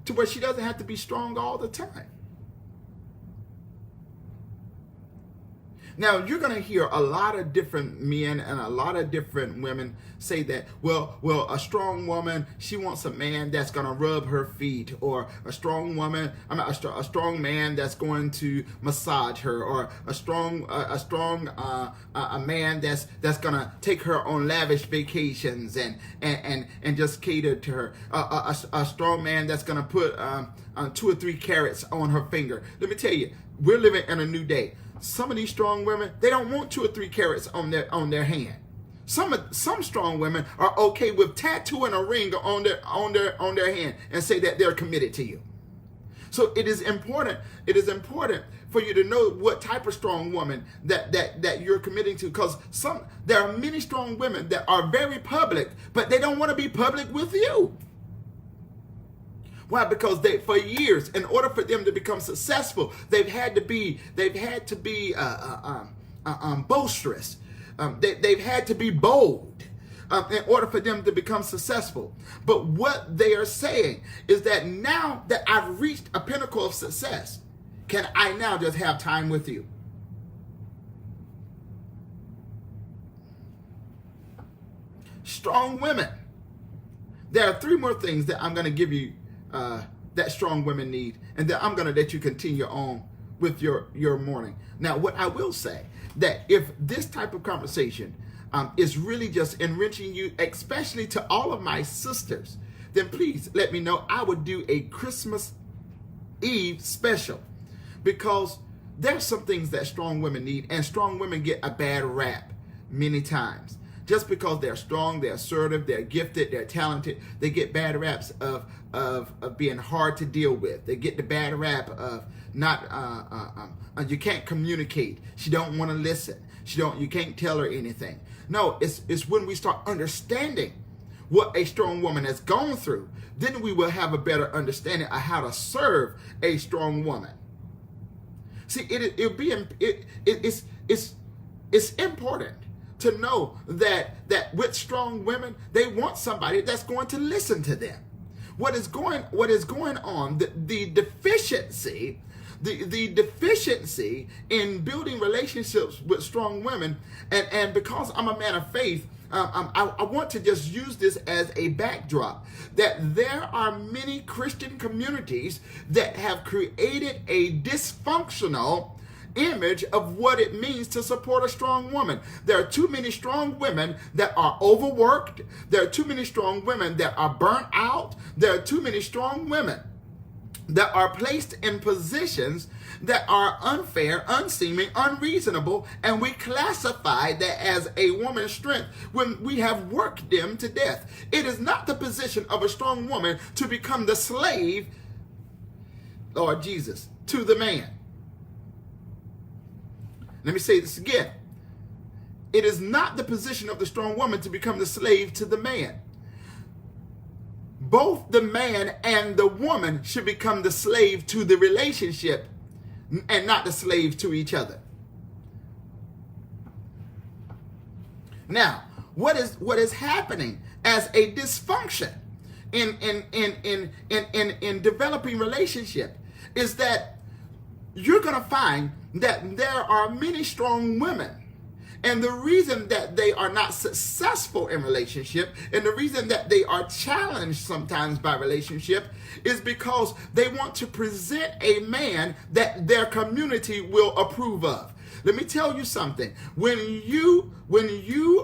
to where she doesn't have to be strong all the time. Now, you're going to hear a lot of different men and a lot of different women say that, well, a strong woman, she wants a man that's going to rub her feet, or a strong man that's going to massage her, or a strong man that's going to take her on lavish vacations and just cater to her. A strong man that's going to put 2 or 3 carats on her finger. Let me tell you, we're living in a new day. Some of these strong women, they don't want 2 or 3 carats on their hand. Some strong women are okay with tattooing a ring on their hand and say that they're committed to you. So it is important for you to know what type of strong woman that you're committing to, because there are many strong women that are very public, but they don't want to be public with you. Why? Because for years, in order for them to become successful, they've had to be boisterous. They've had to be bold in order for them to become successful. But what they are saying is that now that I've reached a pinnacle of success, can I now just have time with you? Strong women. There are 3 more things that I'm going to give you that strong women need, and that I'm going to let you continue on with your morning. Now, what I will say, that if this type of conversation is really just enriching you, especially to all of my sisters, then please let me know. I would do a Christmas Eve special, because there's some things that strong women need, and strong women get a bad rap many times. Just because they're strong, they're assertive, they're gifted, they're talented, they get bad raps of being hard to deal with. They get the bad rap of not you can't communicate. She don't want to listen. You can't tell her anything. No, it's when we start understanding what a strong woman has gone through, then we will have a better understanding of how to serve a strong woman. See, it's important to know that with strong women, they want somebody that's going to listen to them. What is going on, the deficiency in building relationships with strong women, and because I'm a man of faith, I want to just use this as a backdrop, that there are many Christian communities that have created a dysfunctional image of what it means to support a strong woman. There are too many strong women that are overworked. There are too many strong women that are burnt out. There are too many strong women that are placed in positions that are unfair, unseeming, unreasonable, and we classify that as a woman's strength when we have worked them to death. It is not the position of a strong woman to become the slave, Lord Jesus, to the man. Let me say this again. It is not the position of the strong woman to become the slave to the man. Both the man and the woman should become the slave to the relationship and not the slave to each other. Now, what is happening as a dysfunction in developing relationship is that you're going to find that there are many strong women. And the reason that they are not successful in relationship, and the reason that they are challenged sometimes by relationship, is because they want to present a man that their community will approve of. Let me tell you something. When you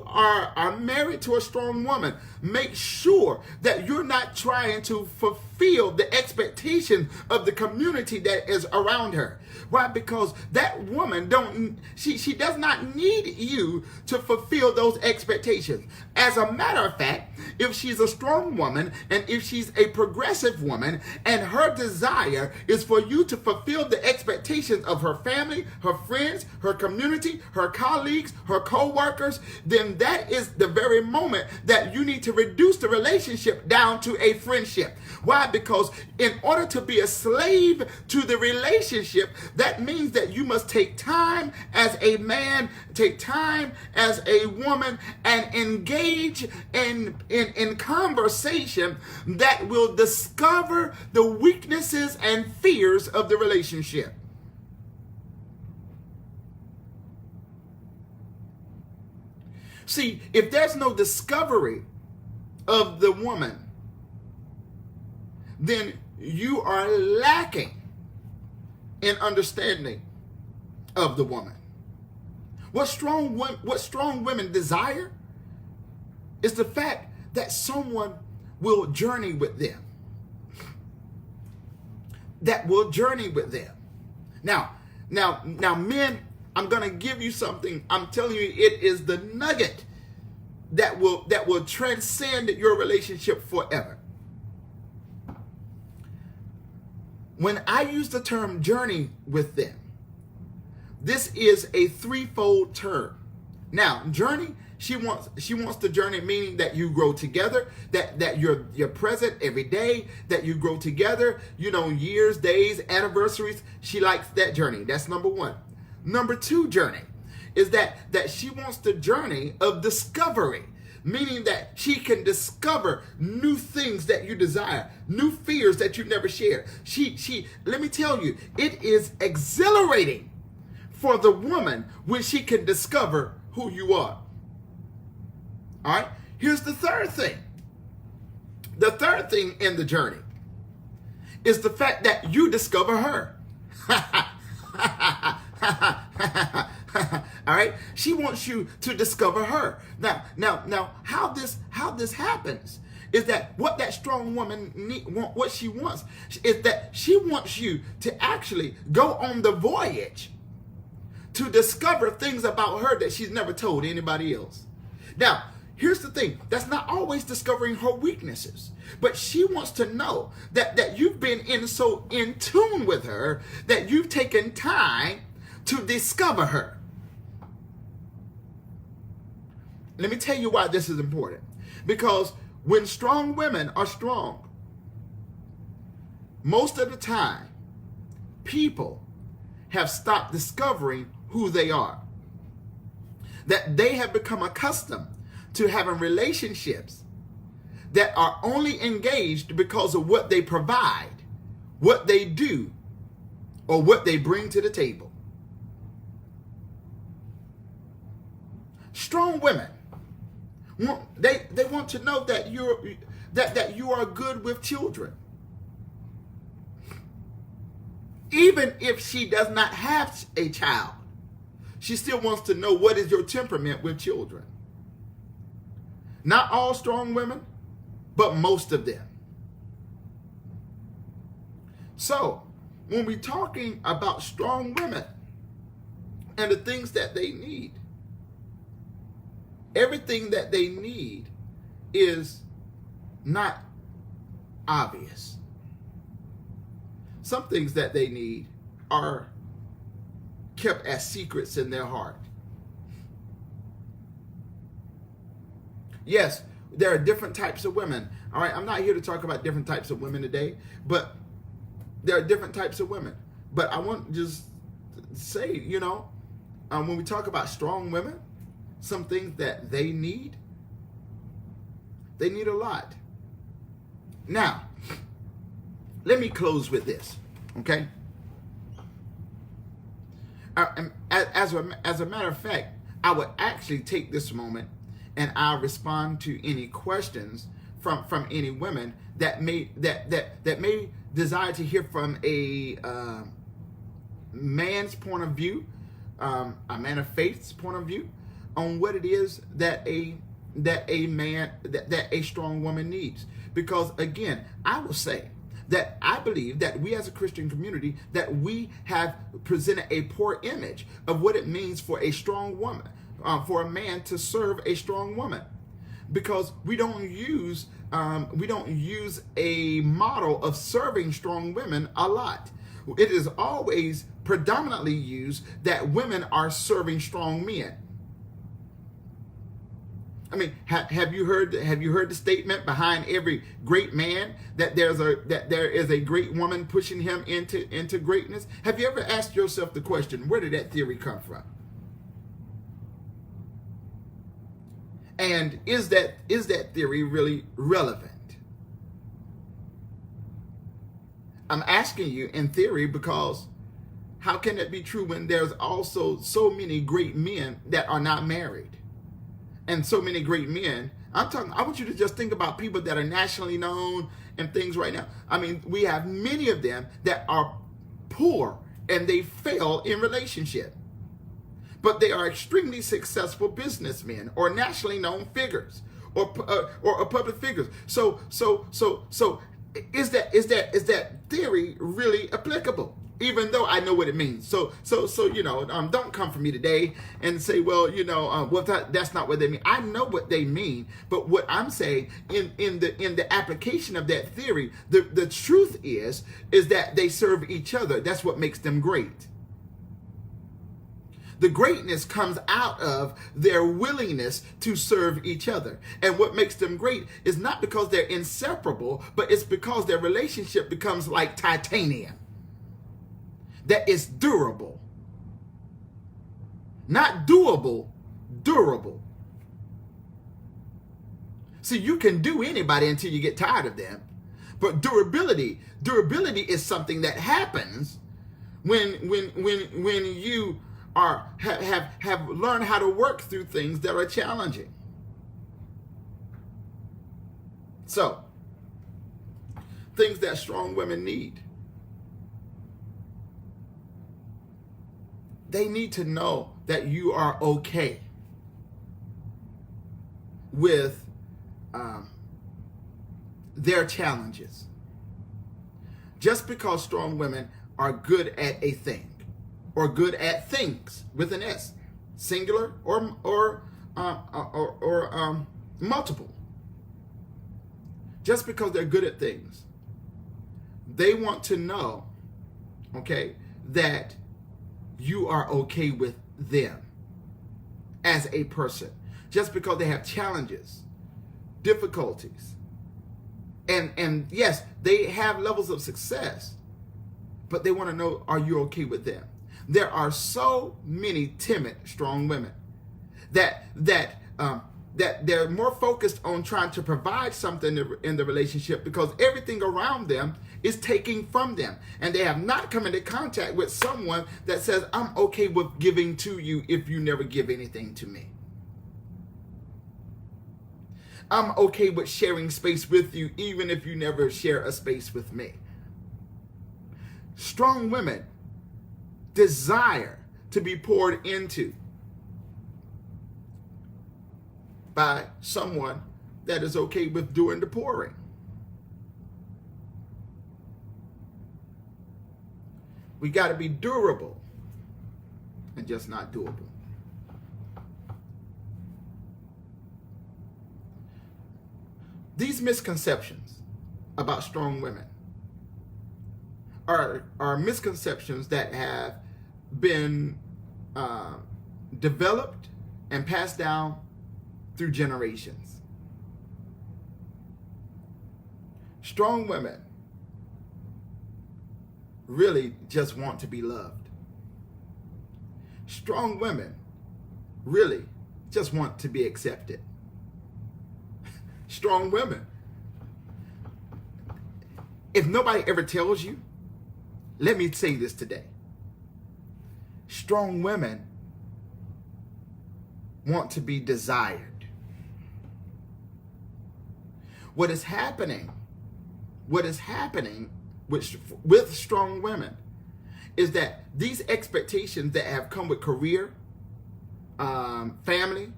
are married to a strong woman, make sure that you're not trying to fulfill the expectation of the community that is around her. Why? Because that woman she does not need you to fulfill those expectations. As a matter of fact, if she's a strong woman and if she's a progressive woman and her desire is for you to fulfill the expectations of her family, her friends, her community, her colleagues, her co-workers, then that is the very moment that you need to reduce the relationship down to a friendship. Why? Because in order to be a slave to the relationship, that means that you must take time as a man, take time as a woman, and engage in conversation that will discover the weaknesses and fears of the relationship. See, if there's no discovery of the woman, then you are lacking in understanding of the woman. What strong women desire is the fact that someone will journey with them. That will journey with them. Now, men, I'm going to give you something. I'm telling you, it is the nugget that will transcend your relationship forever. When I use the term journey with them, this is a threefold term. Now, journey, she wants the journey, meaning that you grow together, that you're present every day, that you grow together, years, days, anniversaries. She likes that journey. That's number one. Number two journey is that she wants the journey of discovery, meaning that she can discover new things that you desire, new fears that you've never shared. Let me tell you, it is exhilarating for the woman when she can discover who you are. All right, here's the third thing. The third thing in the journey is the fact that you discover her. All right, she wants you to discover her. Now, how this happens is that what that strong woman what she wants is that she wants you to actually go on the voyage to discover things about her that she's never told anybody else. Now, here's the thing. That's not always discovering her weaknesses. But she wants to know that you've been so in tune with her that you've taken time to discover her. Let me tell you why this is important. Because when strong women are strong, most of the time, people have stopped discovering who they are. That they have become accustomed to having relationships that are only engaged because of what they provide, what they do, or what they bring to the table. Strong women, they want to know that you are good with children. Even if she does not have a child, she still wants to know what is your temperament with children. Not all strong women, but most of them. So, when we're talking about strong women and the things that they need, everything that they need is not obvious. Some things that they need are kept as secrets in their heart. Yes, there are different types of women. All right, I'm not here to talk about different types of women today, but there are different types of women. But I want to just say, when we talk about strong women, some things that they need a lot. Now, let me close with this, okay? As a matter of fact, I would actually take this moment and I'll respond to any questions from any women that may desire to hear from a man's point of view, a man of faith's point of view, on what it is that a strong woman needs. Because again, I will say that I believe that we as a Christian community, that we have presented a poor image of what it means for a strong woman, for a man to serve a strong woman, because we don't use a model of serving strong women a lot. It is always predominantly used that women are serving strong men. I mean, have you heard the statement behind every great man that there is a great woman pushing him into greatness? Have you ever asked yourself the question, where did that theory come from? And is that theory really relevant? I'm asking you in theory because how can it be true when there's also so many great men that are not married? And so many great men. I want you to just think about people that are nationally known and things right now. I mean, we have many of them that are poor and they fail in relationship. But they are extremely successful businessmen or nationally known figures or public figures. So is that theory really applicable? Even though I know what it means. So don't come for me today and say, well, that's not what they mean. I know what they mean, but what I'm saying in the application of that theory, the truth is that they serve each other. That's what makes them great. The greatness comes out of their willingness to serve each other. And what makes them great is not because they're inseparable, but it's because their relationship becomes like titanium. That is durable. Not doable, durable. See, you can do anybody until you get tired of them. But durability is something that happens when you have learned how to work through things that are challenging. So, things that strong women need. They need to know that you are okay with their challenges. Just because strong women are good at a thing or good at things with an S, singular or multiple. Just because they're good at things, they want to know, okay, that you are okay with them as a person. Just because they have challenges, difficulties, And yes, they have levels of success, but they want to know, are you okay with them? There are so many timid, strong women that they're more focused on trying to provide something in the relationship because everything around them is taking from them. And they have not come into contact with someone that says, I'm okay with giving to you if you never give anything to me. I'm okay with sharing space with you even if you never share a space with me. Strong women desire to be poured into by someone that is okay with doing the pouring. We got to be durable and just not doable. These misconceptions about strong women are misconceptions that have been developed and passed down through generations. Strong women really just want to be loved. Strong women really just want to be accepted. Strong women, if nobody ever tells you, let me say this today. Strong women want to be desired. What is happening with strong women is that these expectations that have come with career, family,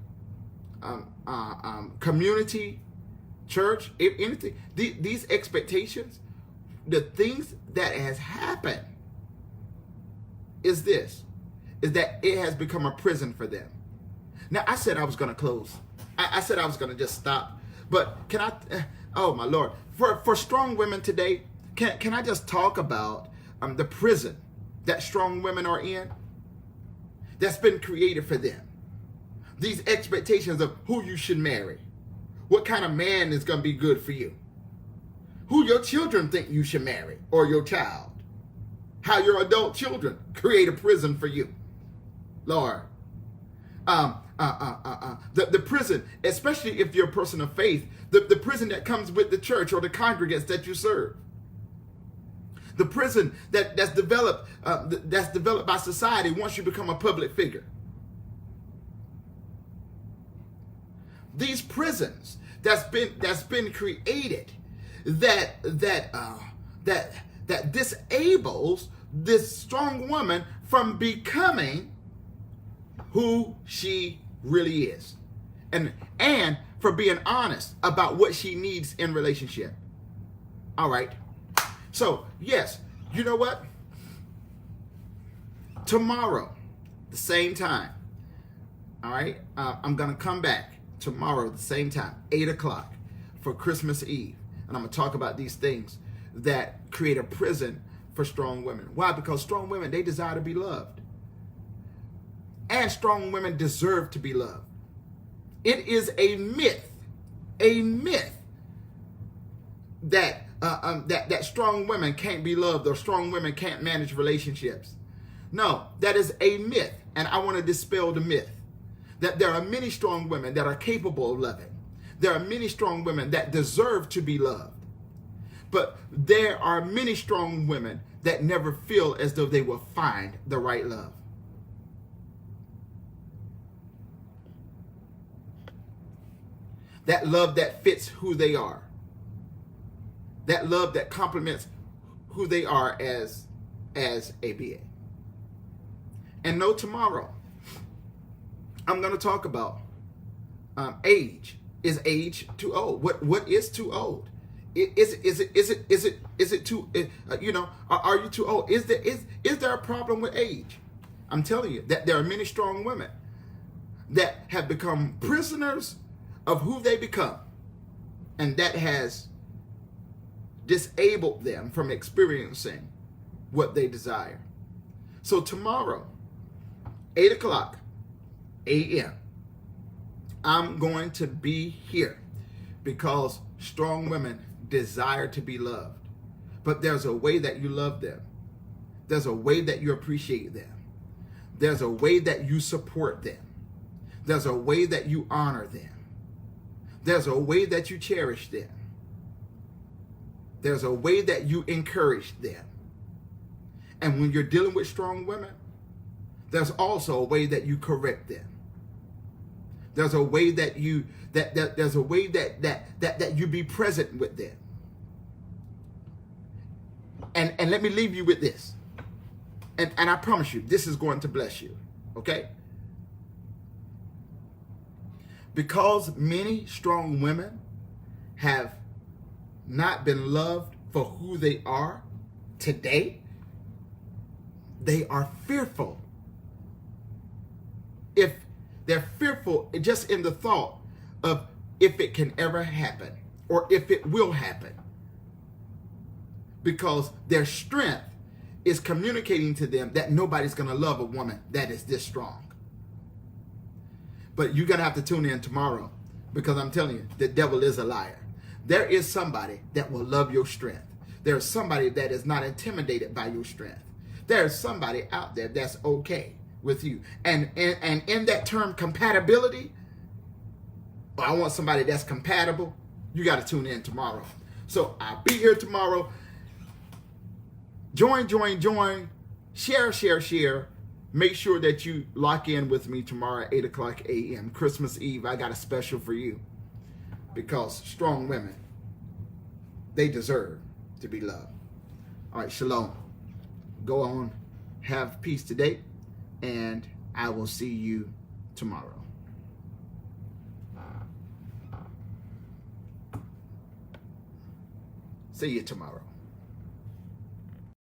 community, church, if anything, these expectations, the things that has happened is that it has become a prison for them. Now, I said I was going to close. I said I was going to just stop. But can I, oh my Lord, for strong women today, can I just talk about the prison that strong women are in that's been created for them? These expectations of who you should marry, what kind of man is going to be good for you, who your children think you should marry or your child, how your adult children create a prison for you. Lord, the prison, especially if you're a person of faith, the prison that comes with the church or the congregants that you serve. The prison that's developed by society once you become a public figure. These prisons that's been created that disables this strong woman from becoming who she really is, and for being honest about what she needs in relationship. All right. So yes, you know what? Tomorrow, the same time. All right. I'm gonna come back tomorrow, the same time, 8 o'clock for Christmas Eve. And I'm going to talk about these things that create a prison for strong women. Why? Because strong women, they desire to be loved. And strong women deserve to be loved. It is a myth that strong women can't be loved or strong women can't manage relationships. No, that is a myth. And I want to dispel the myth. That there are many strong women that are capable of loving. There are many strong women that deserve to be loved. But there are many strong women that never feel as though they will find the right love. That love that fits who they are. That love that complements who they are as ABA. And no, tomorrow, I'm going to talk about age. Is age too old? What is too old? Is it too? Are you too old? Is there a problem with age? I'm telling you that there are many strong women that have become prisoners of who they become, and that has disabled them from experiencing what they desire. So tomorrow, 8 o'clock a.m., I'm going to be here because strong women desire to be loved, but there's a way that you love them. There's a way that you appreciate them. There's a way that you support them. There's a way that you honor them. There's a way that you cherish them. There's a way that you encourage them. And when you're dealing with strong women, there's also a way that you correct them. There's a way that you there's a way that you be present with them. And let me leave you with this. And I promise you, this is going to bless you. Okay? Because many strong women have not been loved for who they are today, they are fearful. If they're fearful just in the thought of if it can ever happen or if it will happen, because their strength is communicating to them that nobody's going to love a woman that is this strong. But you're going to have to tune in tomorrow, because I'm telling you, the devil is a liar. There is somebody that will love your strength. There's somebody that is not intimidated by your strength. There's somebody out there that's okay with you. And in that term compatibility, I want somebody that's compatible. You got to tune in tomorrow. So I'll be here tomorrow. Join. Share. Make sure that you lock in with me tomorrow at 8 o'clock a.m. Christmas Eve. I got a special for you, because strong women, they deserve to be loved. All right, shalom. Go on, have peace today, and I will see you tomorrow. See you tomorrow.